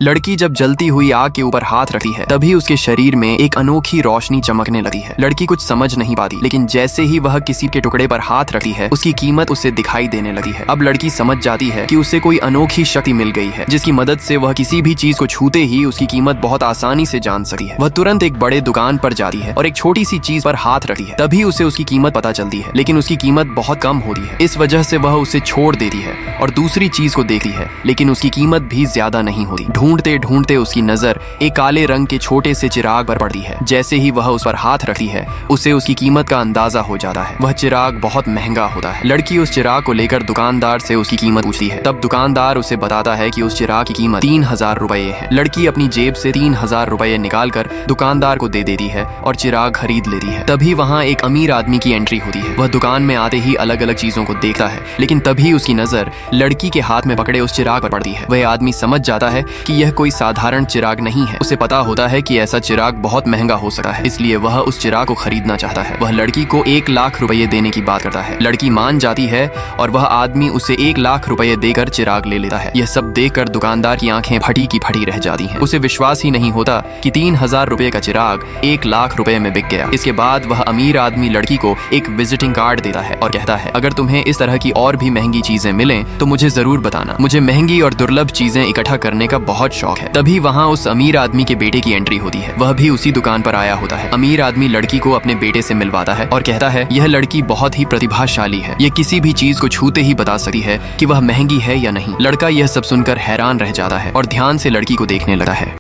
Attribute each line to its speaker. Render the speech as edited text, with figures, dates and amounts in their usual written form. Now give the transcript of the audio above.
Speaker 1: लड़की जब जलती हुई आग के ऊपर हाथ रखती है तभी उसके शरीर में एक अनोखी रोशनी चमकने लगती है। लड़की कुछ समझ नहीं पाती, लेकिन जैसे ही वह किसी के टुकड़े पर हाथ रखती है उसकी कीमत उसे दिखाई देने लगी है। अब लड़की समझ जाती है कि उसे कोई अनोखी शक्ति मिल गई है जिसकी मदद से वह किसी भी चीज को छूते ही उसकी कीमत बहुत आसानी से जान सकती है। वह तुरंत एक बड़े दुकान पर जाती है और एक छोटी सी चीज पर हाथ रखती है। तभी उसे उसकी कीमत पता चलती है, लेकिन उसकी कीमत बहुत कम होती है। इस वजह से वह उसे छोड़ देती है और दूसरी चीज को देखती है, लेकिन उसकी कीमत भी ज्यादा नहीं होती। ढूंढते ढूंढते उसकी नजर एक काले रंग के छोटे से चिराग पर पड़ती है। जैसे ही वह उस पर हाथ रखती है उसे उसकी कीमत का अंदाजा हो जाता है। वह चिराग बहुत महंगा होता है। लड़की उस चिराग को लेकर दुकानदार से उसकी कीमत पूछती है। तब दुकानदार उसे बताता है कि उस चिराग की कीमत 3000 रुपए है। लड़की अपनी जेब से 3000 रुपए निकाल कर दुकानदार को दे देती है और चिराग खरीद लेती है। तभी वहाँ एक अमीर आदमी की एंट्री होती है। वह दुकान में आते ही अलग अलग चीजों को देखता है, लेकिन तभी उसकी नजर लड़की के हाथ में पकड़े उस चिराग पर पड़ती है। वह आदमी समझ जाता है कि यह कोई साधारण चिराग नहीं है। उसे पता होता है कि ऐसा चिराग बहुत महंगा हो सकता है, इसलिए वह उस चिराग को खरीदना चाहता है। वह लड़की को 1 लाख रुपए देने की बात करता है। लड़की मान जाती है और वह आदमी उसे 1 लाख रुपए देकर चिराग ले लेता है। यह सब देखकर दुकानदार की आंखें फटी की फटी रह जाती हैं। उसे विश्वास ही नहीं होता कि 3000 रुपए का चिराग 1 लाख रुपए में बिक गया। इसके बाद वह अमीर आदमी लड़की को एक विजिटिंग कार्ड देता है और कहता है, अगर तुम्हें इस तरह की और भी महंगी चीजें मिलें तो मुझे जरूर बताना। मुझे महंगी और दुर्लभ चीजें इकट्ठा करने का बहुत शौक है। तभी वहाँ उस अमीर आदमी के बेटे की एंट्री होती है। वह भी उसी दुकान पर आया होता है। अमीर आदमी लड़की को अपने बेटे से मिलवाता है और कहता है, यह लड़की बहुत ही प्रतिभाशाली है। यह किसी भी चीज को छूते ही बता सकती है कि वह महंगी है या नहीं। लड़का यह सब सुनकर हैरान रह जाता है और ध्यान से लड़की को देखने लगता है।